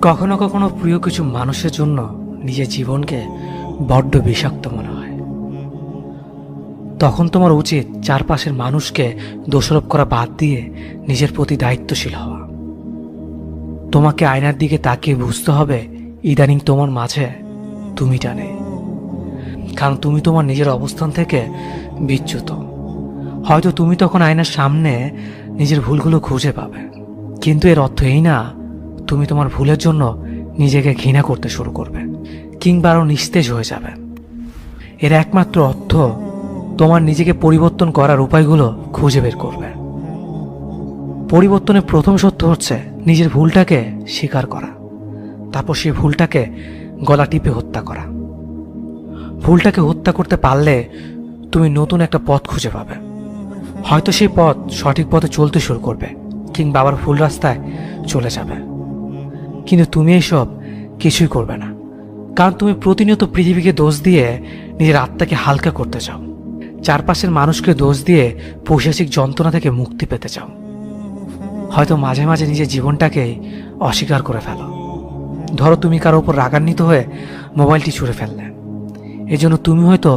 কখনো কখনো প্রিয় কিছু মানুষের জন্য নিজের জীবনকে বড্ড বিষাক্ত মনে হয়। তখন তোমার উচিত চারপাশের মানুষকে দোষারোপ করা বাদ দিয়ে নিজের প্রতি দায়িত্বশীল হওয়া। তোমাকে আয়নার দিকে তাকিয়ে বুঝতে হবে ইদানিং তোমার মাঝে তুমিটা নেই, কারণ তুমি তোমার নিজের অবস্থান থেকে বিচ্যুত। হয়তো তুমি তখন আয়নার সামনে নিজের ভুলগুলো খুঁজে পাবে, কিন্তু এর অর্থ এই না তুমি তোমার ভুলের জন্য নিজেকে ঘৃণা করতে শুরু করবে কিংবা আরও নিস্তেজ হয়ে যাবে। এর একমাত্র অর্থ তোমার নিজেকে পরিবর্তন করার উপায়গুলো খুঁজে বের করবে। পরিবর্তনের প্রথম সত্য হচ্ছে নিজের ভুলটাকে স্বীকার করা, তারপর সেই ভুলটাকে গলা টিপে হত্যা করা। ভুলটাকে হত্যা করতে পারলে তুমি নতুন একটা পথ খুঁজে পাবে। হয়তো সেই পথ সঠিক পথে চলতে শুরু করবে কিংবা আবার ভুল রাস্তায় চলে যাবে, কিন্তু তুমি এইসব কিছুই করবে না, কারণ তুমি প্রতিনিয়ত পৃথিবীকে দোষ দিয়ে নিজের আত্মাকে হালকা করতে চাও। চারপাশের মানুষকে দোষ দিয়ে পৈশাচিক যন্ত্রণা থেকে মুক্তি পেতে চাও। হয়তো মাঝে মাঝে নিজের জীবনটাকেই অস্বীকার করে ফেলো। ধরো তুমি কারো উপর রাগান্বিত হয়ে মোবাইলটি ছুঁড়ে ফেললে, এজন্য তুমি হয়তো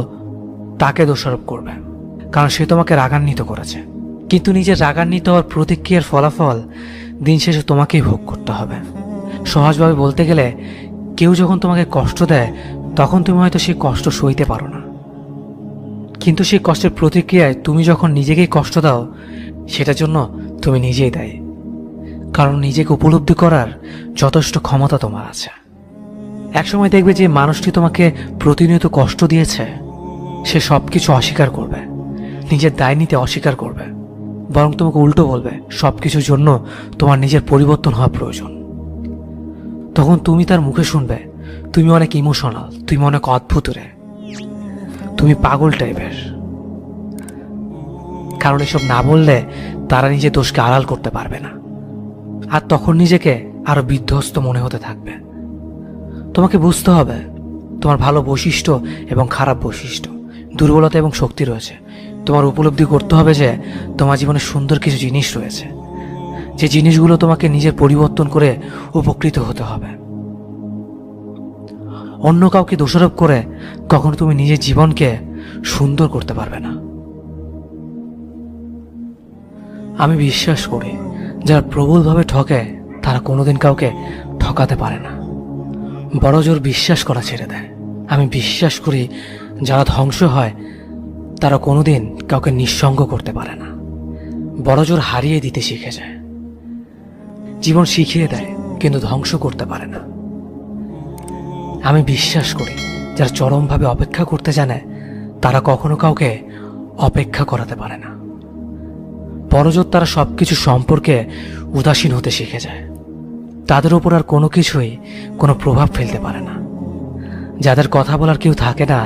তাকে দোষারোপ করবে, কারণ সে তোমাকে রাগান্বিত করেছে। কিন্তু নিজের রাগান্বিত হওয়ার প্রতিক্রিয়ার ফলাফল দিন শেষে তোমাকেই ভোগ করতে হবে। সহজভাবে বলতে গেলে, কেউ যখন তোমাকে কষ্ট দেয় তখন তুমি হয়তো সেই কষ্ট সইতে পারো না, কিন্তু সেই কষ্টের প্রতিক্রিয়ায় তুমি যখন নিজেকেই কষ্ট দাও, সেটার জন্য তুমি নিজেই দায়ী, কারণ নিজেকে উপলব্ধি করার যথেষ্ট ক্ষমতা তোমার আছে। একসময় দেখবে যে মানুষটি তোমাকে প্রতিনিয়ত কষ্ট দিয়েছে, সে সব কিছু অস্বীকার করবে, নিজের দায় নিতে অস্বীকার করবে, বরং তোমাকে উল্টো বলবে সব কিছুর জন্য তোমার নিজের পরিবর্তন হওয়া প্রয়োজন। তখন তুমি তার মুখে শুনবে তুমি অনেক ইমোশনাল, তুমি অনেক অদ্ভুত রে, তুমি পাগল টাইপের। কারণ এসব না বললে তারা নিজের দোষকে আড়াল করতে পারবে না, আর তখন নিজেকে আরো বিধ্বস্ত মনে হতে থাকবে। তোমাকে বুঝতে হবে তোমার ভালো বৈশিষ্ট্য এবং খারাপ বৈশিষ্ট্য, দুর্বলতা এবং শক্তি রয়েছে। তোমার উপলব্ধি করতে হবে যে তোমার জীবনে সুন্দর কিছু জিনিস রয়েছে, যে জিনিসগুলো তোমাকে নিজের পরিবর্তন করে উপকৃত হতে হবে। অন্য কাউকে দোষারোপ করে কখনো তুমি নিজের জীবনকে সুন্দর করতে পারবে না। আমি বিশ্বাস করি যারা প্রবলভাবে ঠকে তারা কোনোদিন কাউকে ঠকাতে পারে না, বড় জোর বিশ্বাস করা ছেড়ে দেয়। আমি বিশ্বাস করি যারা ধ্বংস হয় তারা কোনোদিন কাউকে নিঃসঙ্গ করতে পারে না, বড় জোর হারিয়ে দিতে শিখে যায়। জীবন শিখিয়ে দেয় কিন্তু ধ্বংস করতে পারে না। আমি বিশ্বাস করি যারা চরমভাবে অপেক্ষা করতে জানে তারা কখনো কাউকে অপেক্ষা করাতে পারে না, বড়জোর তারা সবকিছু সম্পর্কে উদাসীন হতে শিখে যায়। তাদের উপর আর কোনো কিছুই কোনো প্রভাব ফেলতে পারে না। যাদের কথা বলার কেউ থাকে না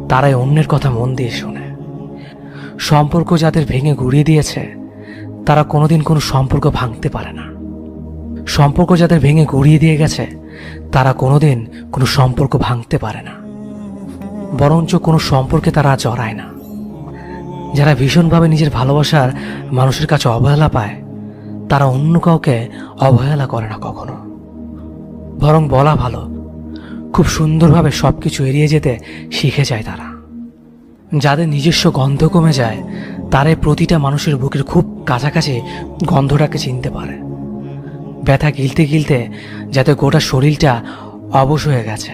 তারাই অন্যের কথা মন দিয়ে শোনে। সম্পর্ক যাদের ভেঙে গুঁড়িয়ে দিয়েছে তারা কোনোদিন কোনো সম্পর্ক ভাঙতে পারে না। সম্পর্ক যাদের ভেঙে গুঁড়িয়ে দিয়ে গেছে তারা কোনোদিন কোনো সম্পর্ক ভাঙতে পারে না, বরঞ্চ কোনো সম্পর্কে তারা জড়ায় না। যারা ভীষণভাবে নিজের ভালোবাসার মানুষের কাছে অবহেলা পায় তারা অন্য কাউকে অবহেলা করে না কখনো, বরং বলা ভালো খুব সুন্দরভাবে সবকিছু এড়িয়ে যেতে শিখে যায় তারা। যাদের নিজস্ব গন্ধ কমে যায় তারাই প্রতিটা মানুষের বুকের খুব কাছাকাছি গন্ধটাকে চিনতে পারে। ব্যথা গিলতে গিলতে যাদের গোটা শরীরটা অবশ হয়ে গেছে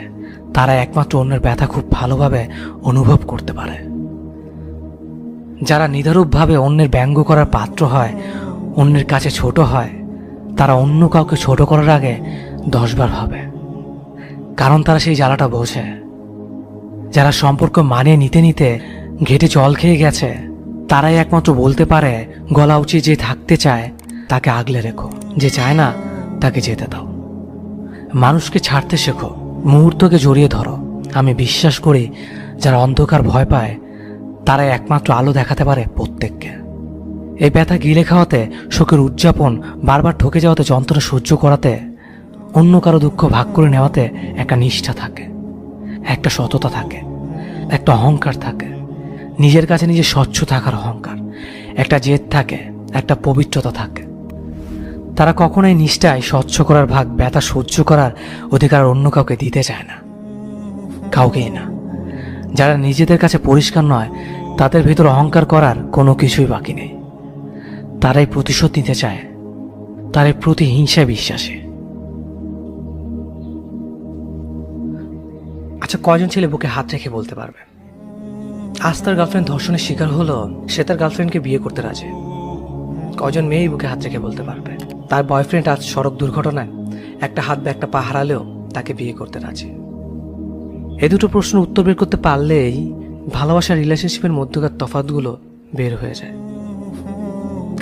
তারা একমাত্র অন্যের ব্যথা খুব ভালোভাবে অনুভব করতে পারে। যারা নিদারূপভাবে অন্যের ব্যঙ্গ করার পাত্র হয়, অন্যের কাছে ছোট হয়, তারা অন্য কাউকে ছোট করার আগে 10 বার ভাবে, কারণ তারা সেই জ্বালাটা বোঝে। যারা সম্পর্ক মানিয়ে নিতে নিতে ঘেটে জল খেয়ে গেছে তারাই একমাত্র বলতে পারে গলা উচিত যে থাকতে চায় তাকে আগলে রেখো, যে চায় না তাকে যেতে দাও। মানুষকে ছাড়তে শেখো, মুহূর্তকে জড়িয়ে ধরো। আমি বিশ্বাস করি যারা অন্ধকার ভয় পায় তারাই একমাত্র আলো দেখাতে পারে প্রত্যেককে। এই ব্যথা গিলে খাওয়াতে, শোকের উদযাপন, বারবার ঠকে যাওয়াতে, যন্ত্রণা সহ্য করাতে, অন্য কারো দুঃখ ভাগ করে নেওয়াতে একটা নিষ্ঠা থাকে, একটা সততা থাকে, একটা অহংকার থাকে, নিজের কাছে নিজে স্বচ্ছ থাকার অহংকার, একটা জেদ থাকে, একটা পবিত্রতা থাকে। তারা কখনোই নিষ্ঠায় স্বচ্ছ করার ভাগ, ব্যথা সহ্য করার অধিকার অন্য কাউকে দিতে চায় না, কাউকেই না। যারা নিজেদের কাছে পরিষ্কার নয়, তাদের ভিতর অহংকার করার কোনো কিছুই বাকি নেই। তারাই প্রতিশোধ নিতে চায়, তারাই প্রতিহিংসায় বিশ্বাসী। আচ্ছা, কয়জন ছেলে বুকে হাত রেখে বলতে পারবে আজ তার গার্লফ্রেন্ড ধর্ষণের শিকার হলো, সে তার গার্লফ্রেন্ডকে বিয়ে করতে রাজি? কয়জন মেয়েই বুকে হাত রেখে বলতে পারবে তার বয়ফ্রেন্ড আজ সড়ক দুর্ঘটনায় একটা হাত বা একটা পা হারালেও তাকে বিয়ে করতে রাজি? এই দুটো প্রশ্ন উত্তর বের করতে পারলেই ভালোবাসার রিলেশনশিপের মধ্যকার তফাৎগুলো বের হয়ে যায়।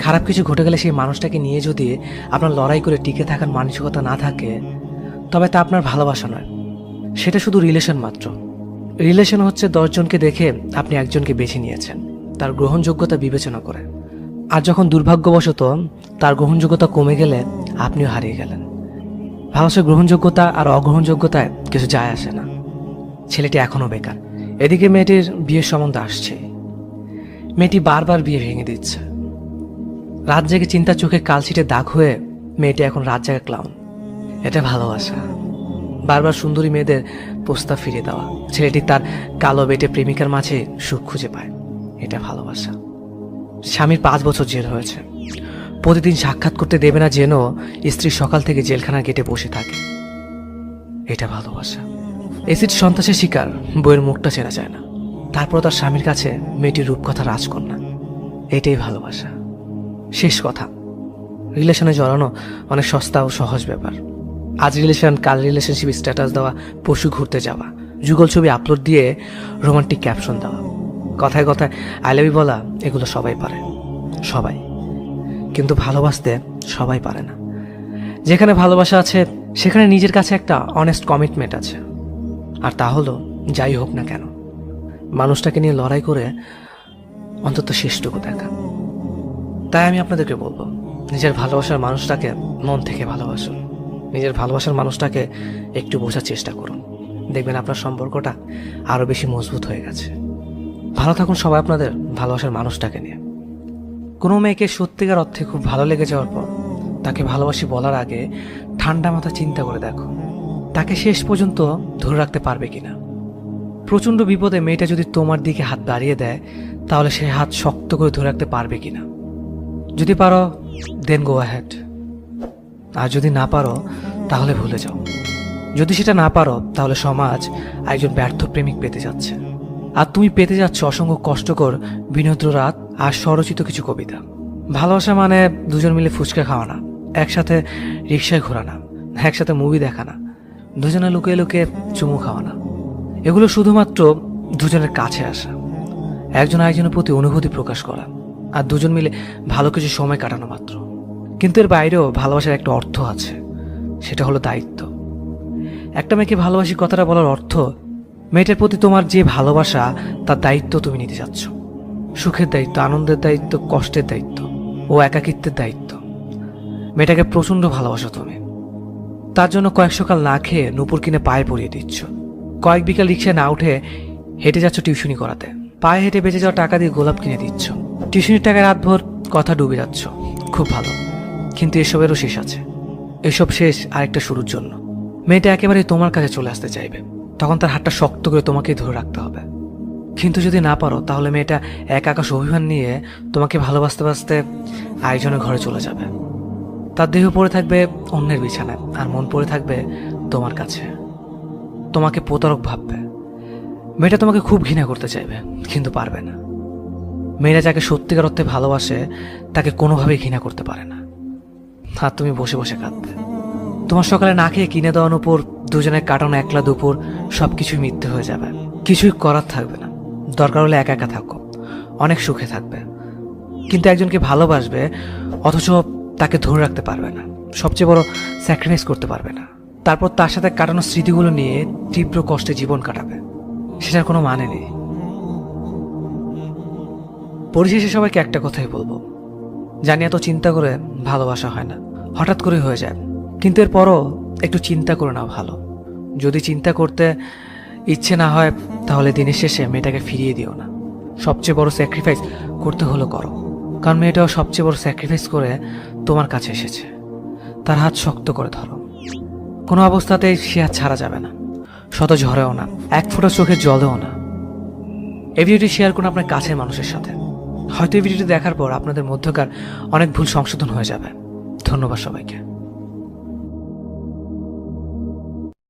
খারাপ কিছু ঘটে গেলে সেই মানুষটাকে নিয়ে যদি আপনার লড়াই করে টিকে থাকার মানসিকতা না থাকে, তবে তা আপনার ভালোবাসা নয়, সেটা শুধু রিলেশন মাত্র। রিলেশন হচ্ছে 10 জনকে দেখে আপনি একজনকে বেছে নিয়েছেন তার গ্রহণযোগ্যতা বিবেচনা করে, আর যখন দুর্ভাগ্যবশত তার গ্রহণযোগ্যতা কমে গেলে আপনিও হারিয়ে গেলেন। ভালোবাসার গ্রহণযোগ্যতা আর অগ্রহণযোগ্যতায় কিছু যায় আসে না। ছেলেটি এখনও বেকার, এদিকে মেয়েটির বিয়ের সম্বন্ধ আসছে। মেয়েটি বারবার বিয়ে ভেঙে দিচ্ছে। রাত জেগে চিন্তার চোখে কালশিটে দাগ হয়ে মেয়েটি এখন রাত জাগা ক্লাউন। এটা ভালোবাসা? বারবার সুন্দরী মেয়েদের প্রস্তাব ফিরিয়ে দেওয়া। ছেলেটি তার কালো বেটে প্রেমিকার মাঝে সুখ খুঁজে পায়। এটা ভালোবাসা? স্বামীর 5 বছর জেল হয়েছে, প্রতিদিন সাক্ষাৎ করতে দেবে না যেন স্ত্রী সকাল থেকে জেলখানার গেটে বসে থাকে। এটা ভালোবাসা? এসিড সন্ত্রাসের শিকার, বইয়ের মুখটা চেনা যায় না, তারপর তার স্বামীর কাছে মেয়েটির রূপকথা রাজকন্যা। এটাই ভালোবাসা? শেষ কথা, রিলেশনে জড়ানো অনেক সস্তা ও সহজ ব্যাপার। আজ রিলেশন, কাল রিলেশনশিপ স্ট্যাটাস দেওয়া, পশু ঘুরতে যাওয়া, যুগল ছবি আপলোড দিয়ে রোমান্টিক ক্যাপশন দেওয়া, কথায় কথায় আই লাভ ইউ বলা, এগুলো সবাই পারে, সবাই। কিন্তু ভালোবাসতে সবাই পারে না। যেখানে ভালোবাসা আছে সেখানে নিজের কাছে একটা অনেস্ট কমিটমেন্ট আছে, আর তা হলো যাই হোক না কেন মানুষটাকে নিয়ে লড়াই করে অন্তত শেষটুকু দেখা। তাই আমি আপনাদেরকে বলবো, নিজের ভালোবাসার মানুষটাকে মন থেকে ভালোবাসুন, নিজের ভালোবাসার মানুষটাকে একটু বোঝার চেষ্টা করুন, দেখবেন আপনার সম্পর্কটা আরো বেশি মজবুত হয়ে গেছে। ভালো থাকুন সবাই আপনাদের ভালোবাসার মানুষটাকে নিয়ে। কোনো মেয়েকে সত্যিকার অর্থে খুব ভালো লেগে যাওয়ার পর তাকে ভালোবাসি বলার আগে ঠান্ডা মাথা চিন্তা করে দেখো তাকে শেষ পর্যন্ত ধরে রাখতে পারবে কিনা। প্রচণ্ড বিপদে মেয়েটা যদি তোমার দিকে হাত বাড়িয়ে দেয়, তাহলে সে হাত শক্ত করে ধরে রাখতে পারবে কিনা। যদি পারো দেন গো অ্যাহেড, আর যদি না পারো তাহলে ভুলে যাও। যদি সেটা না পারো তাহলে সমাজ একজন ব্যর্থ প্রেমিক পেতে যাচ্ছে, আর তুমি পেতে যাচ্ছ অসংখ্য কষ্টকর বিনোদ্র রাত আর স্বরচিত কিছু কবিতা। ভালোবাসা মানে দুজন মিলে ফুচকা খাওয়া না, একসাথে রিক্সায় ঘোরা না, একসাথে মুভি দেখা না, দুজনে লুকিয়ে লুকিয়ে চুমু খাওয়া না। এগুলো শুধুমাত্র দুজনের কাছে আসা, একজন আরেকজনের প্রতি অনুভূতি প্রকাশ করা, আর দুজন মিলে ভালো কিছু সময় কাটানো মাত্র। কিন্তু এর বাইরেও ভালোবাসার একটা অর্থ আছে, সেটা হলো দায়িত্ব। একটা মেয়েকে ভালোবাসি কথাটা বলার অর্থ মেয়েটার প্রতি তোমার যে ভালোবাসা তার দায়িত্ব তুমি নিতে যাচ্ছ। সুখের দায়িত্ব, আনন্দের দায়িত্ব, কষ্টের দায়িত্ব ও একাকিত্বের দায়িত্ব। মেয়েটাকে প্রচণ্ড ভালোবাসো তুমি, তার জন্য কয়েক সকাল না খেয়ে নূপুর কিনে পায়ে পরিয়ে দিচ্ছ, কয়েক বিকাল রিক্সায় না উঠে হেঁটে যাচ্ছ টিউশনি করাতে, পায়ে হেঁটে বেঁচে যাওয়া টাকা দিয়ে গোলাপ কিনে দিচ্ছ, টিউশনির টাকায় রাতভর কথা ডুবে যাচ্ছ। খুব ভালো, কিন্তু এসবেরও শেষ আছে। এসব শেষ আরেকটা শুরুর জন্য। মেয়েটা একেবারে তোমার কাছে চলে আসতে চাইবে, তখন তার হাতটা শক্ত করে তোমাকেই ধরে রাখতে হবে। কিন্তু যদি না পারো তাহলে মেয়েটা এক আকাশ অভিমান নিয়ে তোমাকে ভালোবাসতে বাসতে আরেকজনের ঘরে চলে যাবে। তার দেহ পড়ে থাকবে অন্যের বিছানায়, আর মন পড়ে থাকবে তোমার কাছে। তোমাকে প্রতারক ভাববে। মেয়েটা তোমাকে খুব ঘৃণা করতে চাইবে, কিন্তু পারবে না। মেয়েরা যাকে সত্যিকার অর্থে ভালোবাসে তাকে কোনোভাবেই ঘৃণা করতে পারে না। আর তুমি বসে বসে কাঁদবে। তোমার সকালে না খেয়ে কিনে দেওয়ার উপর দুজনের কাটানো একলা দুপুর সবকিছুই মিথ্যে হয়ে যাবে, কিছুই করার থাকবে না। দরকার হলে একা একা থাকো, অনেক সুখে থাকবে। কিন্তু একজনকে ভালোবাসবে অথচ তাকে ধরে রাখতে পারবে না, সবচেয়ে বড় স্যাক্রিফাইস করতে পারবে না। তারপর তার সাথে কাটানো স্মৃতিগুলো নিয়ে তীব্র কষ্টে জীবন কাটাবে, সেটার কোনো মানে নেই। পরিশেষে সবাইকে একটা কথাই বলবো, জানি এত চিন্তা করে ভালোবাসা হয় না, হঠাৎ করে হয়ে যায়। কিন্তু এরপরও একটু চিন্তা করে নাও ভালো। যদি চিন্তা করতে ইচ্ছে না হয় তাহলে দিনের শেষে মেয়েটাকে ফিরিয়ে দিও না। সবচেয়ে বড় স্যাক্রিফাইস করতে হলো করো, কারণ মেয়েটাও সবচেয়ে বড় স্যাক্রিফাইস করে তোমার কাছে এসেছে। তার হাত শক্ত করে ধরো। কোনো অবস্থাতেই সে হাত ছাড়া যাবে না, শত ঝড়েও না, এক ফোঁটা চোখের জলেও না। এই ভিডিওটি শেয়ার করুন আপনার কাছের মানুষের সাথে। হয়তো এই ভিডিওটি দেখার পর আপনাদের মধ্যকার অনেক ভুল সংশোধন হয়ে যাবে। ধন্যবাদ সবাইকে।